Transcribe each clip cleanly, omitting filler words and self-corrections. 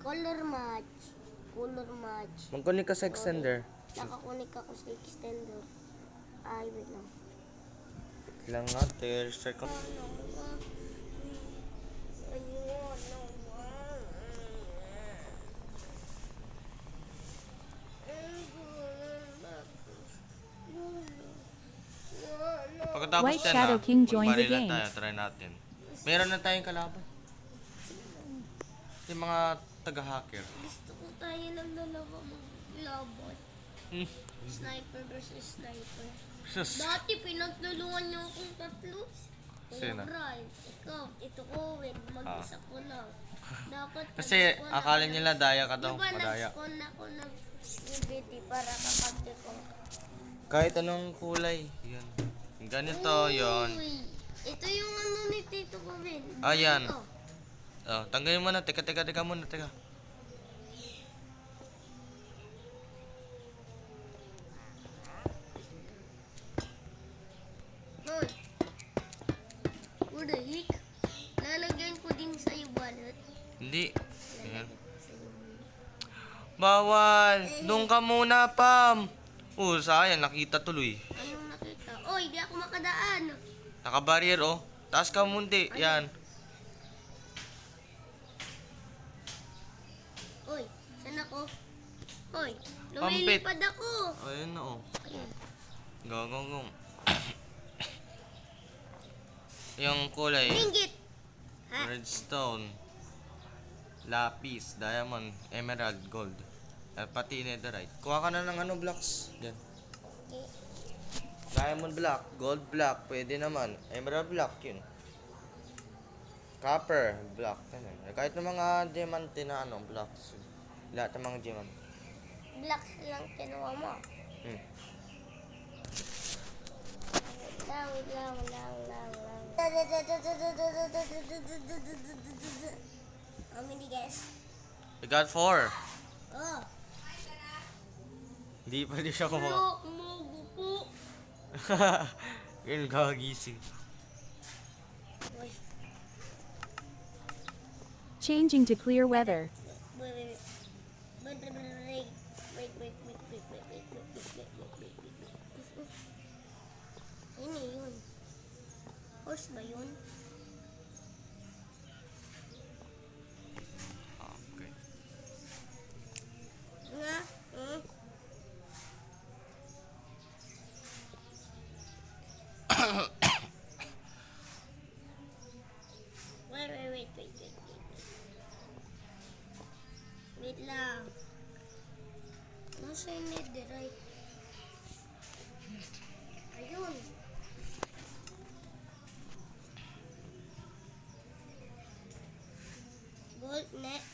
Color match. Color match. Magkunik ka sa extender. Nakakunik ako sa extender. Ay, wait lang. Wait lang natin. Start ko. Pagkatapos White yan Shadow King joined the magbaril game. na tayo. Try natin. Meron na tayong kalaban. Yung mga taga-hacker. Gusto ko tayo ng dalawa maglaban. Sniper versus sniper. Sus. Dati pinagtulungan niyo akong tatlo. Sino? Brian, ikaw, ito ko, mag-isa ko lang. Dapat Kasi akala nila daya ka daw. Diba Madaya. nag-spawn ako ng-CBT para kapag ko. Kahit anong kulay. Yan. Ganito, yon. Uy, ito yung ano ni Tito ko, Ben. Ayan. Ito. Oh, tanggalin mo na. Teka muna. Teka. Hoy. What the heck? Lalagyan ko din sa iyo wallet. Hindi. Ayan. Bawal. Doon ka muna, Pam. Sayang. Nakita tuloy. Anong nakita? Oy, di ako makadaan. Naka-barrier, oh. Taas ka munti. Yan. Oy, saan ako? Oy, Pampit. lumilipad ako. Ayun na, oh. Ayun. Gagong. Yung kulay. Ringgit. Ha? Redstone. Lapis. Diamond. Emerald. Gold. At pati netherite. Kuha ka na ng ano blocks. Yan. Okay. Diamond block. Gold block. Pwede naman. Emerald block. Yun. Copper block. Yan. Kahit ng mga diamante na ano blocks. Lahat ng mga diamante. Black lang kinuha mo. Lang. How many guys? We got 4. Oh. Hindi pa di siya kumaka. Look mo, bupo. Yun, gagising. Uy. Changing to clear weather. Wait. Ano yun? Horse ba yun? Okay. Nga? Wait. Wait lang. Nasa yung netherite? Ayun. Gold net.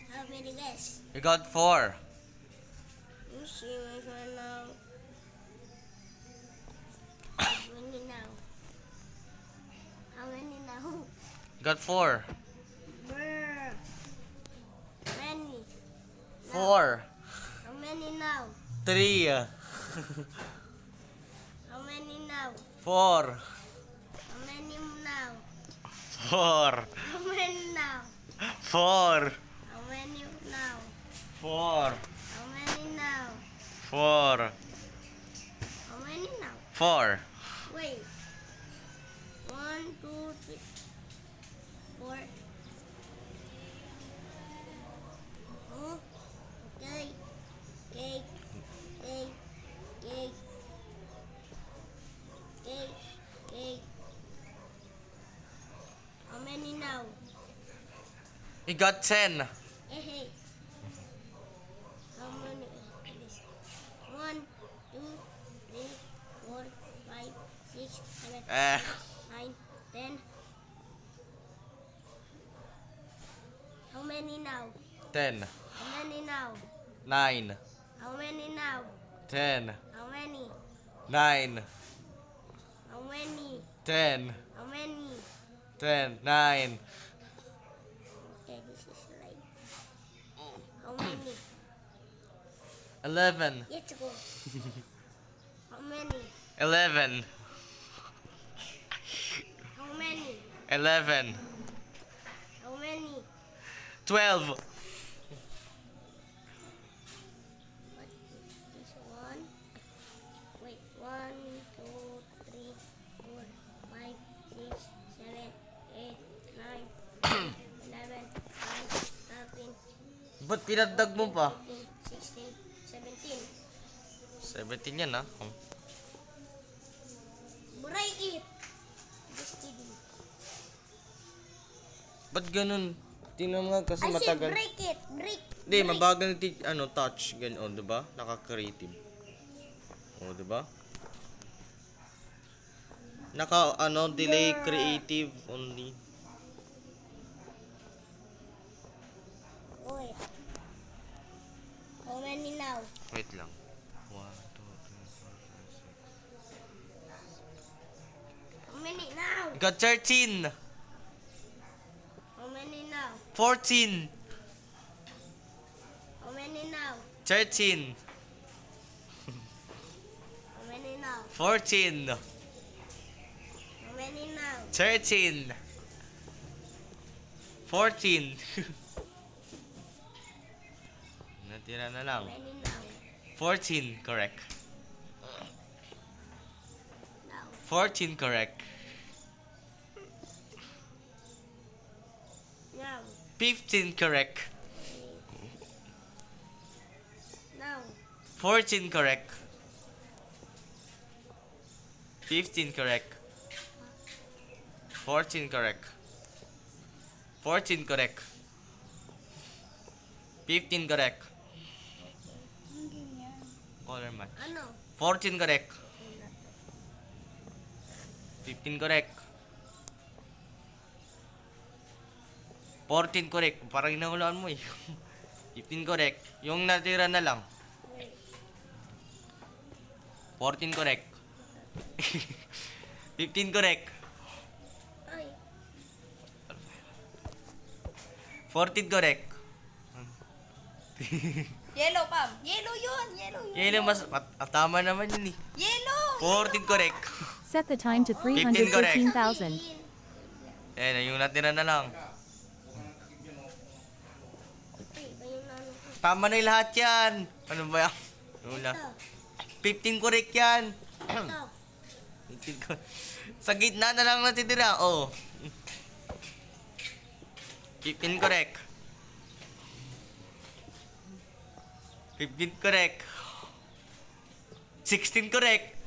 How many guys? We got 4. Let's see which one now. How many now? How many now? We got 4. Brr. Many. 4. How many now? 3. How many now? 4. How many now? 4. How many now? 4. How many now? 4. How many now? 4. How many now? 4. Wait. 1, 2, 3, 4. Oh, okay. How many now? We got 10. Hey. How many? 1, 2, 3, 4, 5, 6, 7, 9, 10. How many now? 10. How many now? 9. How many now? 10. How many? 9. How many? 10. How many? 10, 9, Okay, this is like... How many? 11, Let's go. How many? 11, How many? 11, How many? 12, What is this one? Wait, 1, 2, 3, 4, 5, 6, 7, 8, 9, 11, 12, 13, Ba't pinagdag mo pa? 15, 16, 17. 17 yan ah. Break it! Just kidding. Ba't ganun? Tingnan mo nga kasi I said matagal. break it! Break! Hindi, break. mabagal touch. Ganyan, oh, diba? Naka-creative. Oh, diba? Delay creative only. Wait. How many now? Wait lang. 1, 2, 3, 4, 5, 6. How many now? You got 13, How many now? 14, How many now? 13, How many now? 14, How many now? 13, 14. Natira na lang. How many now? 14, correct. Now. 14, correct. Now. 15, correct. Now. 14, correct. 15, correct. 14, correct. 14, correct. 15, correct. Color match. Ano? 14, correct. 15, correct. 14, correct. Parang inahulaan mo eh. 15, correct. Yung natira na lang. Wait. 14, correct. 15, correct. Ay. 14, correct. Yellow, Pam. Yellow yun. Yellow yun. Yan yung mas tama naman yun eh. Yellow. 14, correct. Set the time to 315,000. Ayan, yung natira na lang. Okay, ba yung ano ko? Tama na yung lahat yan. Ano ba yan? Wala. Ito. 15, correct yan. Ito. 15 ko. Sa gitna na lang natitira. Oh. 15, correct. 15, correct. 16, correct.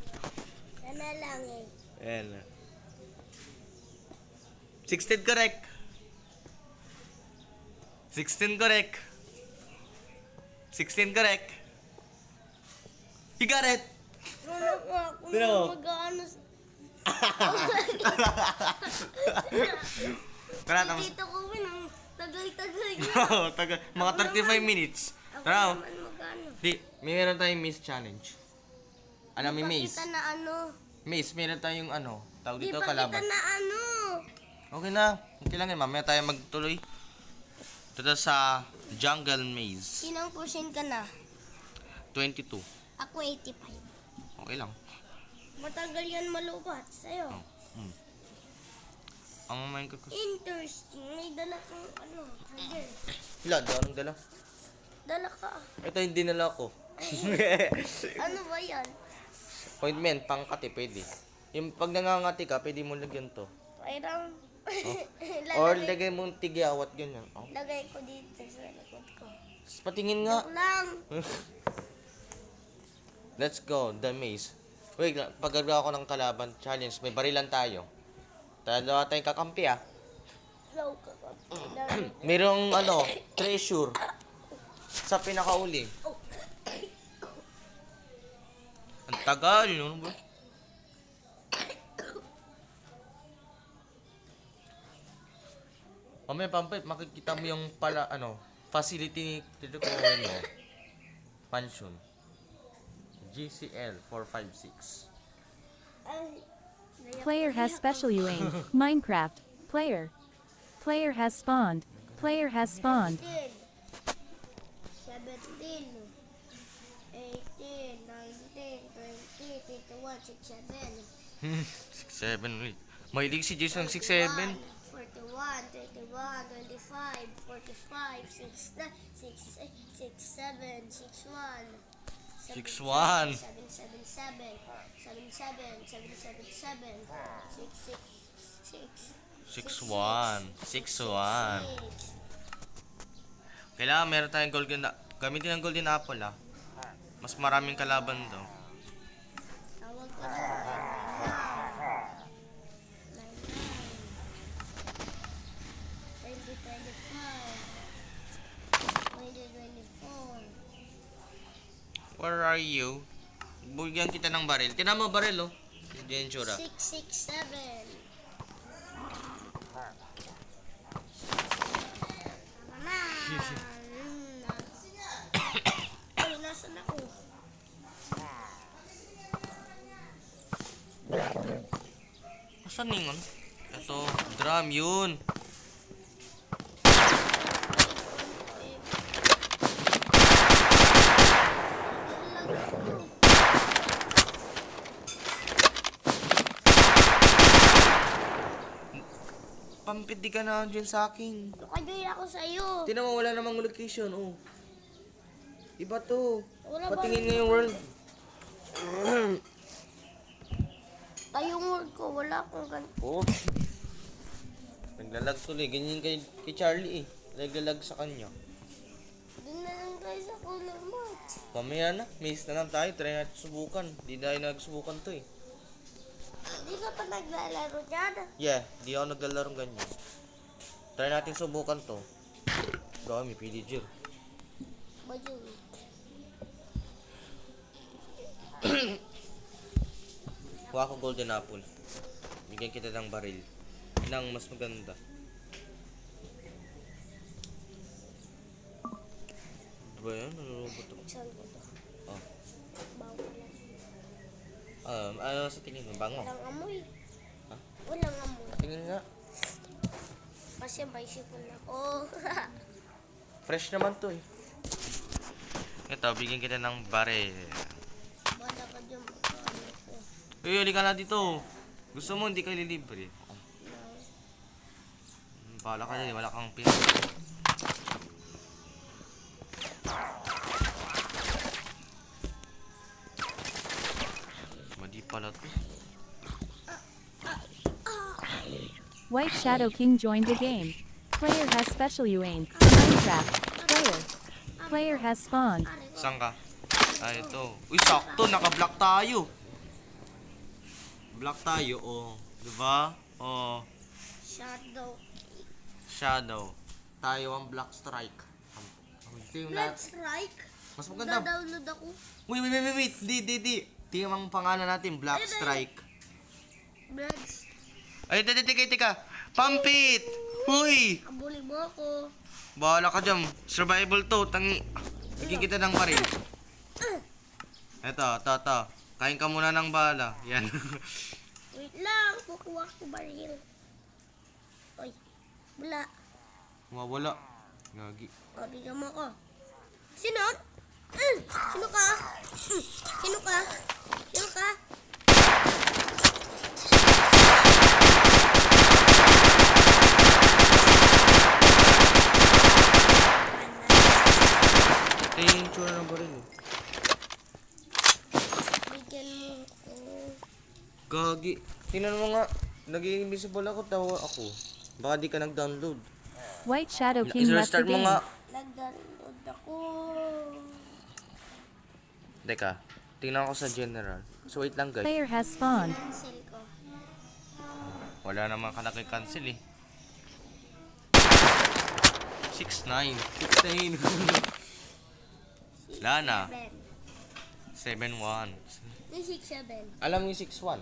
Sana lang eh. Ayan. 16, correct. 16, correct. 16, correct. You got it. Wala ko ako Pero- mag-ano. Tara, tapos. Dito ko ng tagal-tagal niya. Oo, taga, mga 35 minutes. Ako Tara. naman mag-ano. Di, may meron tayong Maze Challenge. Alam mo yung Maze? Kita na ano. Maze, meron tayong ano, tawag Di dito, pa kita kalaban. na ano. Okay na, okay lang yan. Mamaya tayo magtuloy. Dito sa Jungle Maze. Sinong pusin ka na? 22. Ako 85. Okay lang. Matagal yan malubat sa'yo. Ang main ko kasi. Interesting. May dala kang ano. Tiger. Wala, anong dala? Dala ka. Ito yung dinala ko. Ano ba yan? Appointment, pangkati, pwede. Yung pag nangangati ka, pwede mo lagyan to. Parang... Or lalagay, lagay mo tigyawat, ganyan. Oh. lagay ko dito sa likod ko. Patingin nga. Joke lang. Let's go, the maze. Wait, pagagawa ko ng kalaban challenge, may barilan tayo. Dalawa tayong kakampi ah. Low ka ka. Merong treasure sa pinakauli. Ang tagal, ano ba? Mamaya pampay, makikita mo yung facility dito ko mo. Mansion. GCL 456. Player has special UAIN. Minecraft. Player. Player has spawned. Player has spawned. 17, 18, 19, 20, 21, 67, 6'7", wait. Mahilig si James ng 6'7". 41, 31, 25, 45, 69, 67, 61, 6'1". 777, 77, 777, 6'1". 6'1". Kailangan meron tayong golden... Gamitin ang golden apple, ah. Mas maraming kalaban daw. Tawag ko na. 2024. Where are you? Bugyan kita ng baril. Tinan mo baril, oh. Hindi yan tsura. 667. Tama na. Ay, nasan ako? Asan yung ano? Ito, drum yun. Pampit di ka na dyan sa akin. Nakajoin ako sa'yo. Tinan mo, wala namang location, oh. Iba to. Wala Patingin nga yung world. Tayong word ko, wala akong ganito. Oh. Naglalag tuloy. Ganyan kay Charlie, eh. Naglalag sa kanya. Doon na lang tayo sa color match. Mamaya na. Miss na lang tayo. Try natin subukan. Di tayo nagsubukan to, eh. Hindi ka pa naglalaro dyan. Yeah, di ako naglalaro ganyan. Try natin subukan to. Gawa, may pillager. Bayo. Kuha ko golden apple. Bigyan kita ng baril. Nang mas maganda. Diba yan? Nalulubot ako. Saan ko to? Oh. Bago lang. Ano sa tingin mo? Bango? Walang amoy. Ha? Walang amoy. Tingin nga. Kasi may sipon ako. Fresh naman to, eh. Ito, bigyan kita ng baril. Wala ka dyan magkano ko. Uy, halika na dito. Gusto mo, hindi ka lilibre. Bahala ka dyan, wala kang pin. Madi pala to. White Shadow King joined the game. Player has special UAIN. Minecraft. Player has spawned. Saan ka? Ah, ito. Uy, sakto. Naka-block tayo. Block tayo, oh. Diba? Oh. Shadow. Shadow. Tayo ang Black Strike. Ito yung Blood Strike? mas maganda. Download ako. Wait. Di. Tingnan ang pangalan natin, Black Strike. Blood. Ay, tika. Pampit! Huy! Kabuli mo ako. Bahala ka dyan. Survival to. Tangi. Bigyan kita ng baril. Eto. Kain ka muna ng bala. Yan. Wait lang. Kukuha ko baril. Oy. Wala. Mawala. Gagi. O, bigyan mo ako. Sino? Sino ka? Sino ka? Sino ka? Ito yung tsura ng baril. Bigyan mo ako. Gagi. Tingnan mo nga. Naging invisible ako. Tawa ako. Baka di ka nag-download. White Shadow King left the I-restart mo game. nga. Nag-download ako. Teka. Tingnan ko sa general. So wait lang guys. Player has spawned. Cancel ko. Wala naman ka nakikancel eh. 6'9". 6'9". Wala na. 7'1". Yung 6'7". Alam mo yung 6'1"?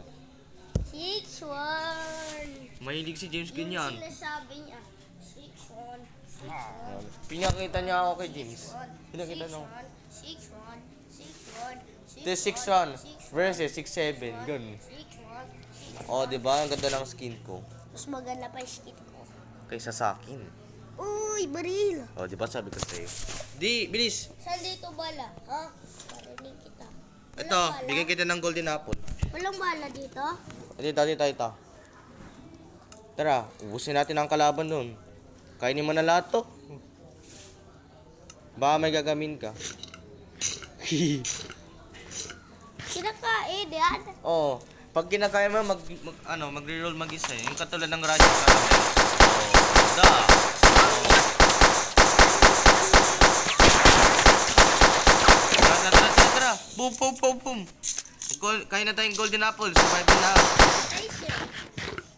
6'1". Mahilig si James Yung ganyan. sinasabi niya. 6'1". 6'1". Pinakita niya ako kay James. Pinakita niya ako. 6'1". 6'1". 6'1". Ito 6'1" versus 6'7". Ganun. 6'1". Oh, di ba? Ang ganda ng skin ko. Mas maganda pa yung skit ko. Kaysa sa akin. Uy, baril. O, di ba sabi ko sa'yo? Di, bilis. Saan dito bala? Ha? Parinig kita. Ito, bigyan kita ng golden apple. Walang bala dito? Ito. Tara, ubusin natin ang kalaban nun. Kainin mo na lahat to. Baka may gagamin ka. Kinakain yan. Oo. Pag kinakaya mo, magre-roll mag-isa eh. Yung katulad ng radyo sa akin. Da. Tara. Boom. Kain na tayong golden apple. Survive na. Ay, shit.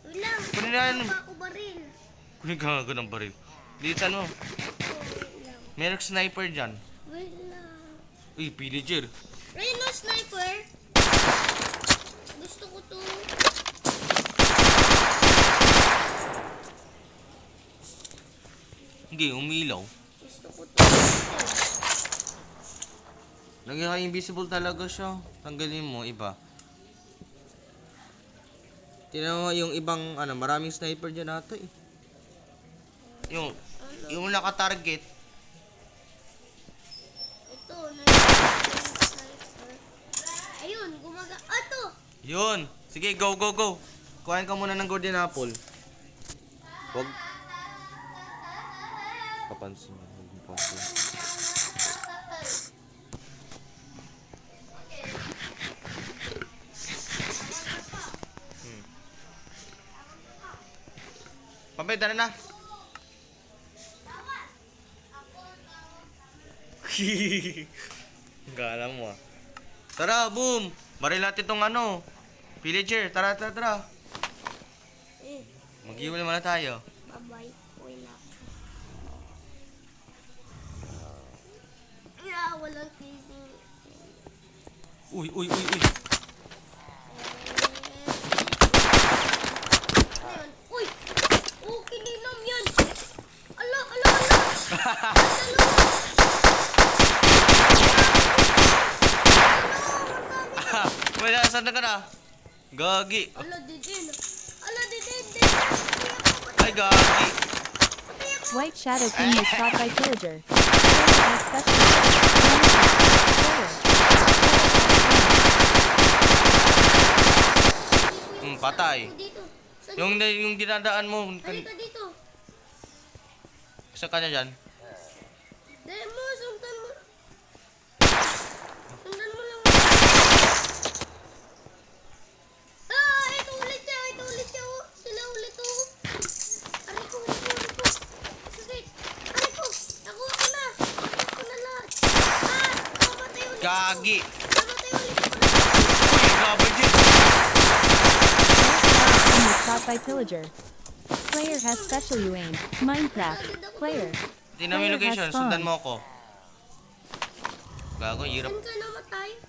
Wala. Kunin na yan. Wala pa ako baril. Kunin ka nga ng baril. Dilitan mo. Wait lang. Merong sniper dyan. Wait lang. Uy, pillager. Rhino sniper. Gusto ko to. Hindi, umilaw. Gusto ko to. Naging invisible talaga siya. Tanggalin mo, iba. Tingnan mo yung ibang, maraming sniper dyan ata eh. Yung naka-target. Ito, sniper. Ayun, Ato! Yun. Sige, go. Kuhain ka muna ng golden apple. Huwag. Kapansin mo. Pampay, tara na. Gala mo ah. Tara, boom. Baril natin itong villager. Tara. Mag-iwala naman na tayo. Bye-bye. Uy na. Walang TV. Uy. Ayun. Uy! Oh, kininom yan! Ala! Wala, saan na ka na? Gagi. Ala, didin! Ay, gagi. White Shadow King was shot by Pillager. Player has special Patay. Dito. Yung dinadaan mo. Halika dito. Sa kanya dyan. Demo, sundan mo. Sundan mo lang. Ito ulit siya. Oh. Sila ulit oh. Aray ko. Sige. Aray ko. Nakuha ko na lahat. Namatay ulit. Gagi. Namatay ulit. Uy, grabe din. King was shot by Pillager. Player has special aim. Minecraft. Player. Tingnan mo yung location. Sundan mo ako. Gago, hirap. Saan ka namatay?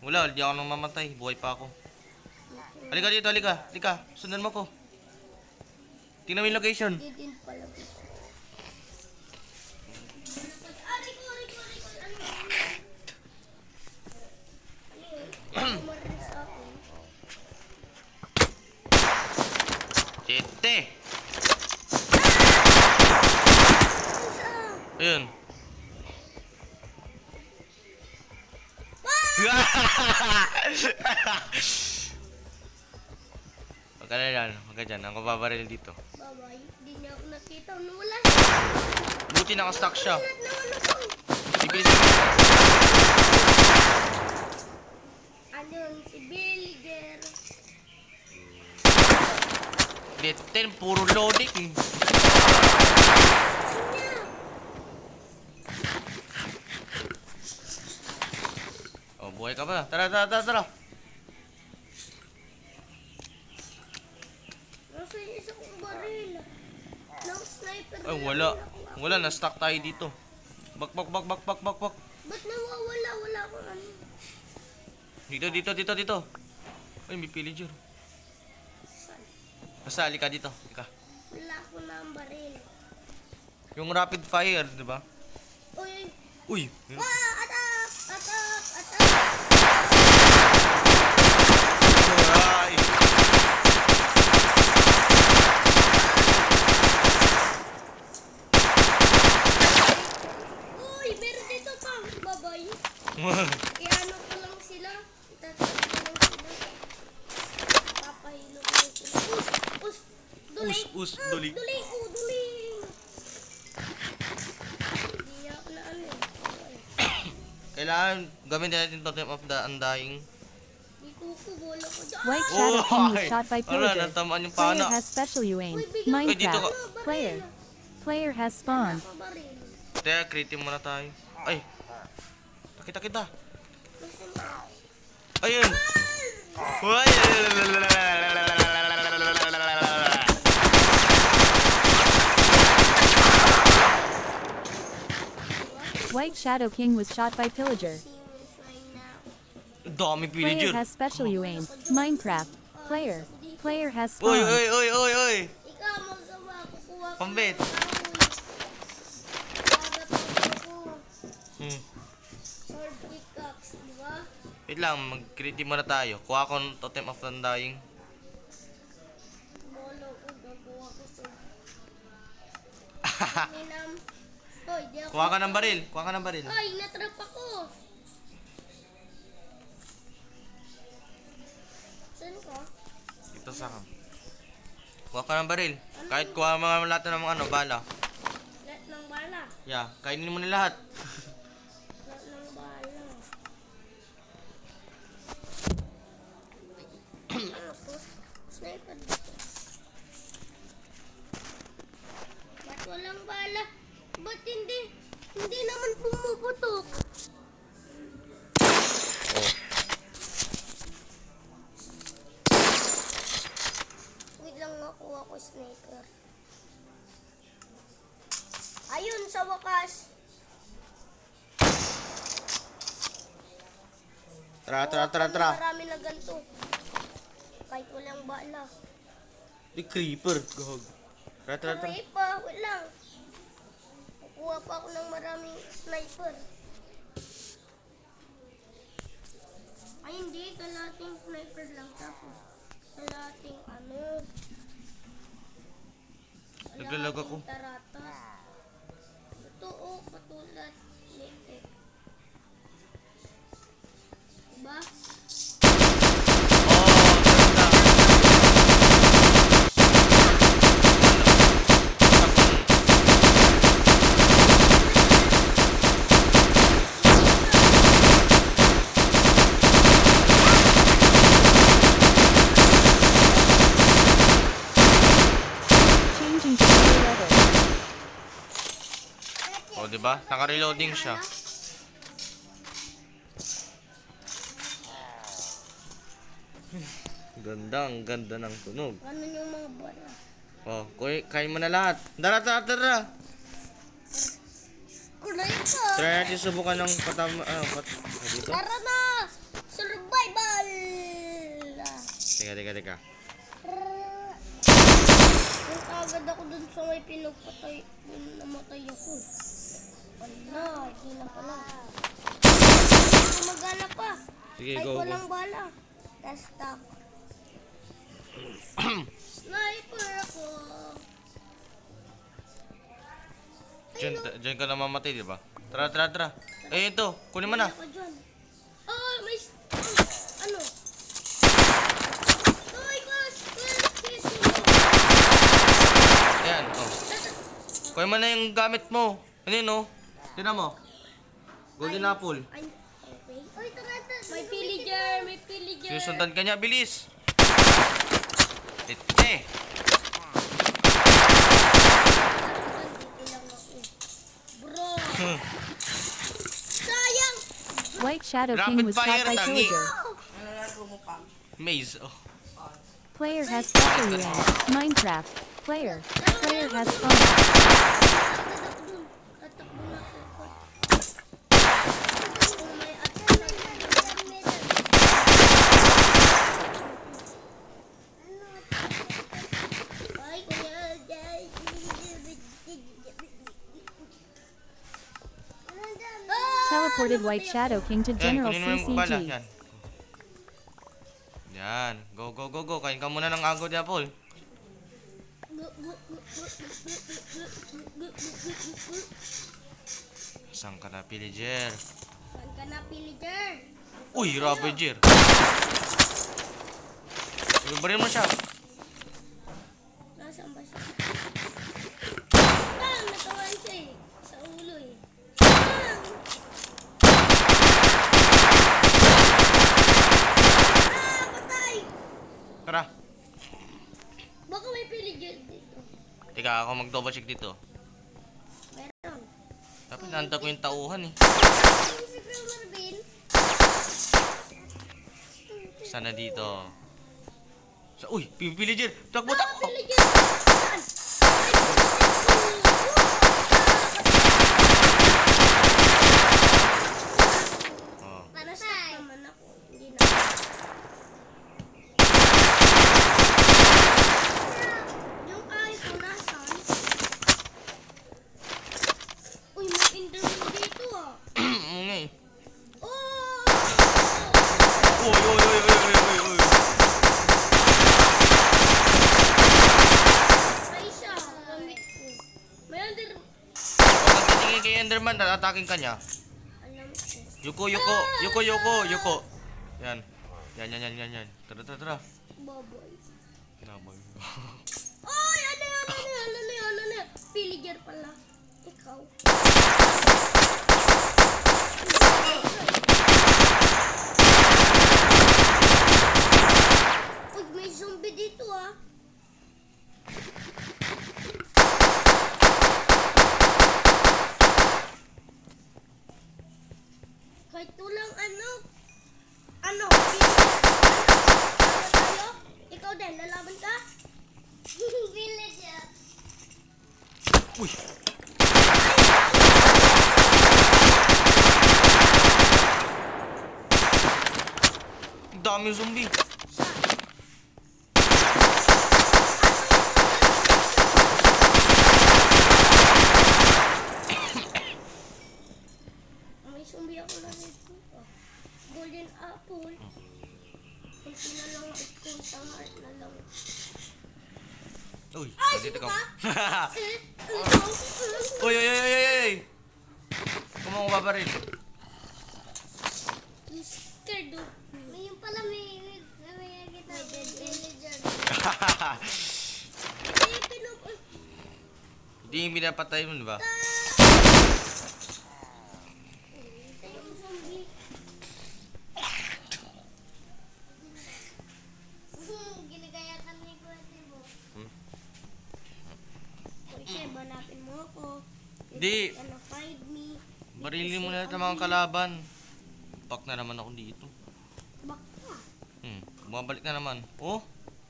Wala, hindi ako nang mamatay. Buhay pa ako. Halika dito. Sundan mo ko. Tingnan mo yung location. Didin pala. Aray ko. Umaris ako. Tete. Ayun. Huwag ka na dyan. Ako babaril dito. Bye-bye. Hindi niya ako nakita. Wala. Buti naka-stack siya. Bibilis. Ano yun? Si Bilger. Litten, puro loading. Oh, buhay ka ba? Tara. Nasa isa kong baril. Ng sniper. Ay, wala. Wala, na-stuck tayo dito. Bak. Ba't nawawala? Wala akong ano. Dito. Ay, may pillager. Basta, halika dito. Halika. Wala ko na ang baril. Yung rapid fire, di ba? Uy! Uy! Attack! Ay! Duling. Duling. Hindi ako na ano eh. Kailangan gamitin natin Totem of the Undying. Di kuko, bola ko dyan. White Shadow King was Ay! shot by Wala, Pillager. natamaan yung Player pana. has special you aim. Uy, bigyan Uy, dito Minecraft. Player has spawned. Pabaril. Teka, kritim muna tayo. Ay! Nakita kita. Ayun! Uy! White Shadow King was shot by Pillager. See you right now. Dami Player pillager. has special you aim. Minecraft. Player has Uy, spawned. uy, uy, uy, uy! Ikaw, magsawa. Kukuha ko Pambit. ng kahoy. Ako. Hmm. Sword pickaxe, di ba? Wait lang, mag-kritim muna tayo. Kuha ko ng Totem of the Undying. Bola ko, gagawa ko sword. Ninam. Hoy, di ako. Kuha ka ng baril. Kuha ka ng baril. Ay, natrap ako. Saan ka? Ito sa akin. Kuha ka ng baril. Kahit kuha mga lahat ng mga ano, bala. Lahat ng bala. Yeah, kainin mo na lahat. Lahat ng bala. Ano to? Sniper dito. Ba't walang bala? Ba't hindi? Hindi naman pumuputok. Oh. Wait lang, nakuha ko sniper. Ayun, sa wakas. Tara. Marami na ganito. Kahit walang bala. Di creeper. Gahog. Tara. Aray pa, wait lang. Kukuha pa ako ng maraming sniper. Ay hindi, kalating sniper lang tapos. Kalating ano. Naglalag ako. kalahating tarata. Ito oh, katulad. Nito. Diba? Changing to player level. Oh, di ba? Naka-reloading siya. Ang ganda ng tunog. Ano yung mga bala? Oh, kain mo na lahat. Tara. Kulay ka! Try natin subukan ng dito. Tara na! Survival! Teka. Yung agad ako dun sa may pinagpatay, dun namatay ako. Wala, hindi na pala. Gumagana pa. Sige, Kahit go. walang bala. Last stop. Sniper ako. Diyan ka na mamatay, di ba? Tara. Eh, ito. Kunin mo na. Ako dyan. Oh, may... ano? Ay, Ayan, oh. Kunin mo na yung gamit mo. Ano yun, oh? Tignan mo. Golden apple. Ay, okay. Ay, tara. May pillager. Sinusundan ka niya, bilis. Tete. Dito lang ako. Bro. Sayang. White Shadow Rapid King was shot fire, by tangi. Pillager. Maze, oh. Player has special you aim. Minecraft. Player has spawned. Tatakbo na ako. Kung may ay, kuya. Teleported White Shadow King to Yan, General kunin mo yung bala. CCG. Yan. Go. Kain ka muna ng agod apple. Saan ka na, pillager? Saan ka na, pillager? Uy, ravager. Baril mo siya. saan ba siya? Bang! Natawan siya eh. Sa ulo eh. Bang! Ah! Patay! Tara. Baka may piligid dito. Teka, ako mag-double check dito. Meron. Dapat nanta ko yung tauhan eh. Yung si Kuya Marvin. Sana dito. Uy, pipiligir! Takbo, Ah, takbo! piligid! Saan? Oh. Para sa naman ako. Hindi na. Yung kahit ko nasan. Uy, may enderman dito ah. Oo nga eh. Oh! Uy, uy, uy, uy, uy, uy, uy. Ay siya. Gamit ko. May ender... Pag nagtitingin kay Enderman, tatatakin ka niya. Alam ko. Yuko, yuko, yuko, yuko, yuko. Yan. Yan, yan, yan, yan, yan. Tara, tara, tara. Baboy. Kinaboy. Oy! Ano yan? Ano yan? Ano yan? Ano yan? Pillager pala. Ikaw. Uy, may zombie dito ah. Kahit tulang ano? Ano? Tayo? Ikaw din, lalaban ka? Villager. Uy! Ang dami yung zombie. May zombie ako na dito. Golden apple. Kunti na lang ito sa heart na lang. Uy, Ay, dito sino ka. ka? Uy, uy, uy, uy, uy, uy. Kung mo babaril. You scared of me. May yung pala may nakita ko. Villager. Hindi, Hindi yung pinapatay mo, di ba? Ito yung zombie. Ginagayakan ni Kuwete mo. Kuwete, banapin mo ako. Di. You're gonna find me. Barilin mo na lahat ng mga kalaban. Pak na naman ako dito. Baka. Bumabalik na naman. Oh,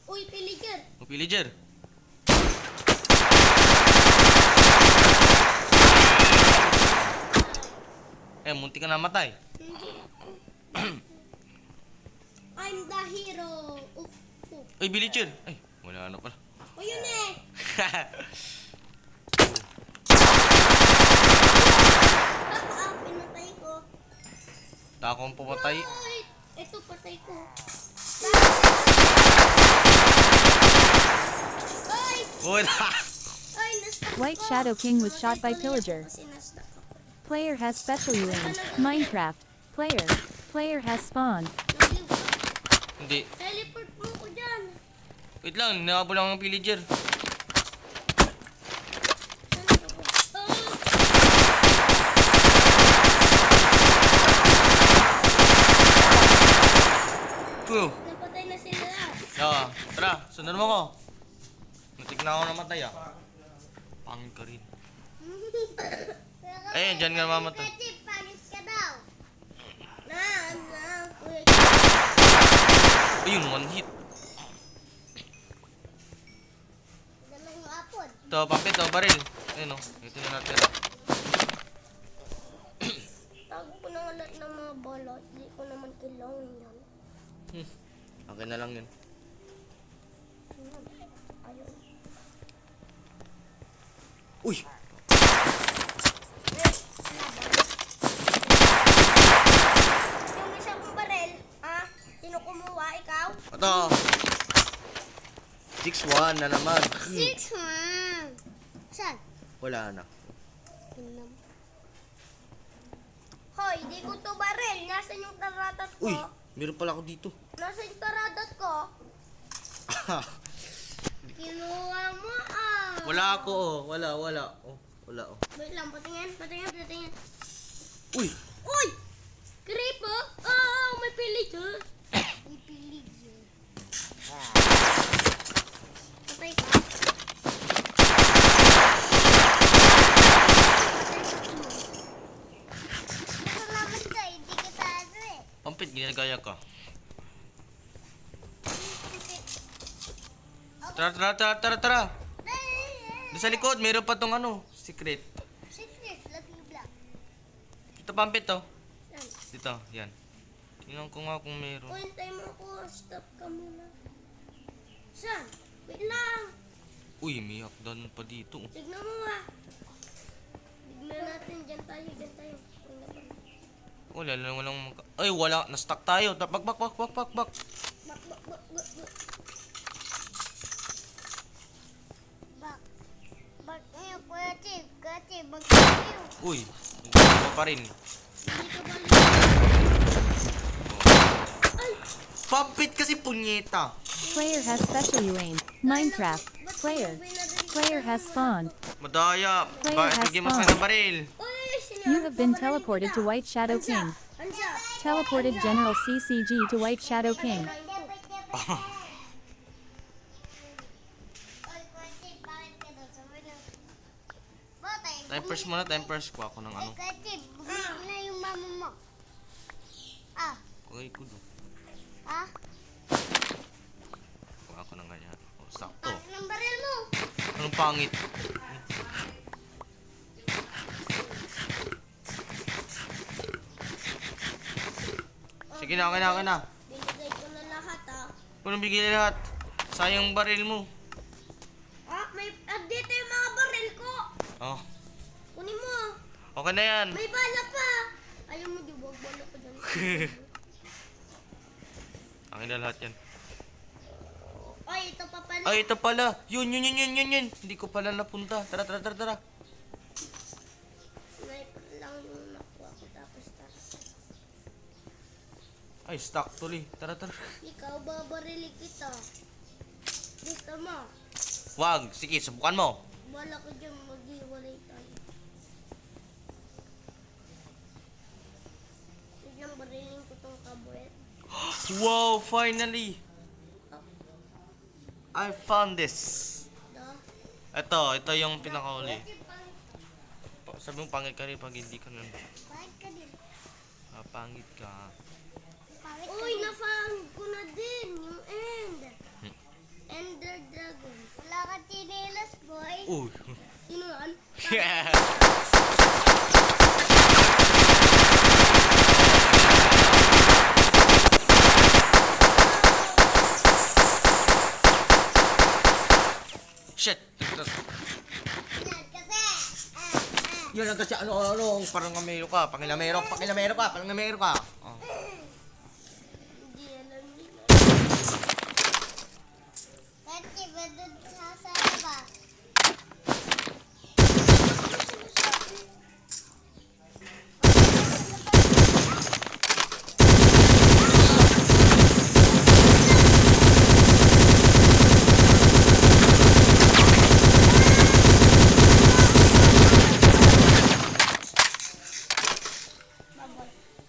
Uy, pillager. pillager. Munti ka na matay. Hindi. I'm the hero. Ay, villager. Ay, wala na pala. O yun eh. Pinatay ko. Takong pumatay. Ay, ito patay ko. Ay! Uy, Ay, na-stuck White ako. Shadow King was shot by Tuloy-tuloy pillager. ako kasi na-stuck ako. Player has special UAIM. Minecraft. Player has spawned. Nag-live ka. hindi. Teleport mo ko dyan. Wait lang, nakabula ng villager. Saan ka ba? Napatay na sila lahat. Oo, tara, sundan mo ko. Natik na ako namatay ah. Pangit ka rin. Ayun, dyan ka mamatay. Pangit ka daw. Na, kuya. Ayun, one hit. Dalawang apod. Ito, pampit, ito, baril. Ayun o, ito na natira. Tago ko na nga lahat ng mga bala. Hindi ko naman kailangan yan. Okay na lang yun. Ayaw. Uy! Yung isa kong barel, sino kumuha? Ikaw? Ito! 6-1 na naman. 6-1. Saan? Wala na. Hoy, di ko to barel. Nasaan yung taradat ko? Uy! Meron pala ako dito. Nasaan yung taradat ko? Kinuha mo Wala ako, oh. Wala. Oh, wala, oh. Wait lang, patingin. Uy! Uy! Creep, oh! Oh, may pilig, oh. May pilig, oh. Patay ka. Salamat ka, hindi kita ano eh. Pampit, ginagaya ka. Tara. Doon sa likod, meron pa tong ano, secret. Secret, lucky block. Ito, Pampit, to. Yan. Dito, yan. Tingnan ko nga kung meron. Uy, hintay mo ako. Stop ka muna. Saan? Wait lang. Uy, may hakdan pa dito. Tignan mo ah. Tignan natin. Diyan tayo. Uy, naman. Walang Ay, wala. Na-stuck tayo. Bak. Bak. Bak ngayon, Kuya Chip. Bak ngayon. Uy, hindi pa rin. Hindi ka ba Pampit kasi punyeta. Player has special you aim. Minecraft. Player has spawned. Madaya. Player has Bigyan mo sa spawned. baril. You have been teleported to White Shadow King. Teleported General CCG to White Shadow King. Time first. Kuha ko ng ano. na yung mama mo. Ah, Okay, kudo. ah? Kuha ko ng ganyan. Oh, sakto. Ang baril mo. Anong pangit? Sige na, okay na. Binigay ko na lahat ah. Kung bigyan lahat, sayang baril mo. Ah, dito yung mga baril ko. Oh, Kunin mo. okay na yan. May bala pa. Ayaw mo, di wag bala ko dyan. Akin na lahat yan. Ay, ito pa pala. Ay, ito pala. Yun. Hindi ko pala napunta. Tara. Sniper lang yung nakuha ko tapos. Ay, stuck tuloy. Tara. Ikaw babarili kita. Gusto mo? Wag, sige, subukan mo. Bala ko dyan, maghiwalay tayo. Biglang barilin ko tong kabuet. Wow, finally. I found this. Ito yung pinakauli. Sabi mo pangit ka rin pag hindi ka nun. Bakit ka din? Pangit ka. Uy, na-found ko na din yung end. Ender Dragon. Wala ka chinelas, boy. Uy. Sino yan? Yeah. Shit. Yan lang kasi ano, parang ngamero ka. Pangilamero ka. Oh. Hindi alam nila. Kasi ba doon sa labas?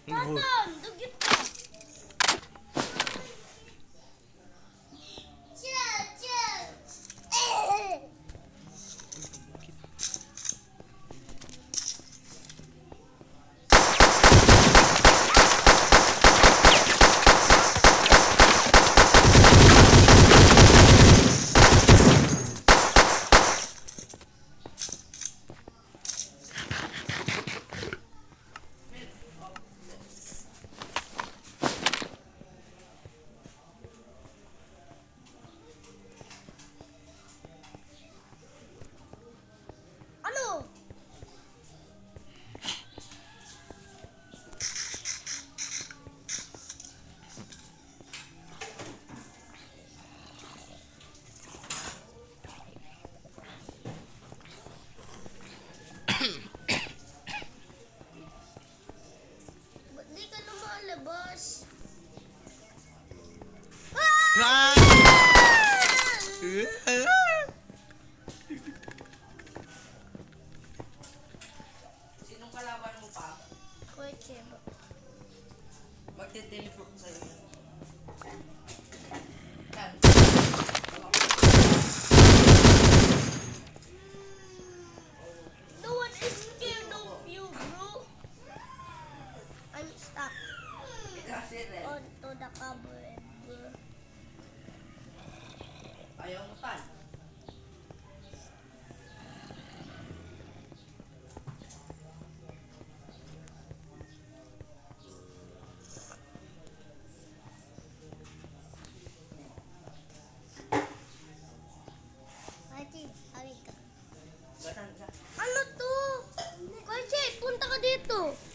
Uy.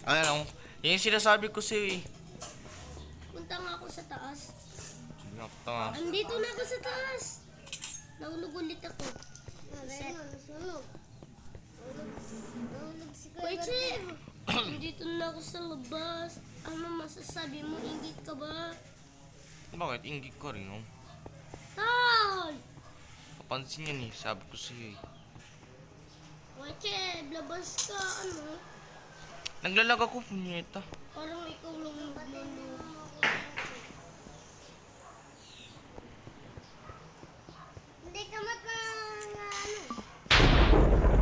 Ano? Yan yung sinasabi ko sa'yo eh. Punta nga ako sa taas. Nakta. Andito na ako sa taas. Nahulog ulit ako. Set. Wait, sir. Andito na ako sa labas. Ano masasabi mo? Ingit ka ba? Bakit? Inggit ko rin, no? Tal! Papansin yan eh. Sabi ko sa'yo eh. Wait, sir. Labas ka. Ano? Naglalag ako, punyeta. Parang ikaw lang naglulog. Hindi ka ano?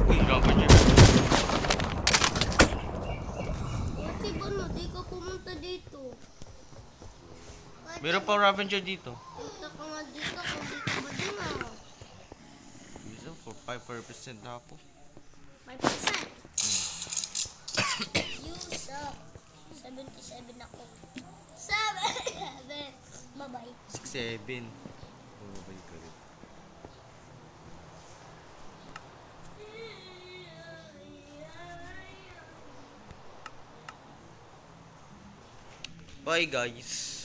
Uy, grabe dyan. Kasi ba no? Di ka pumunta dito. Meron pa Ravager dito. Punta ka nga dito kung di ka ba din ah. Dito, for 5% na po. 5%. You suck. 77 ako. 7. Bye-bye. 6-7. Bumabay ka rin. Bye guys.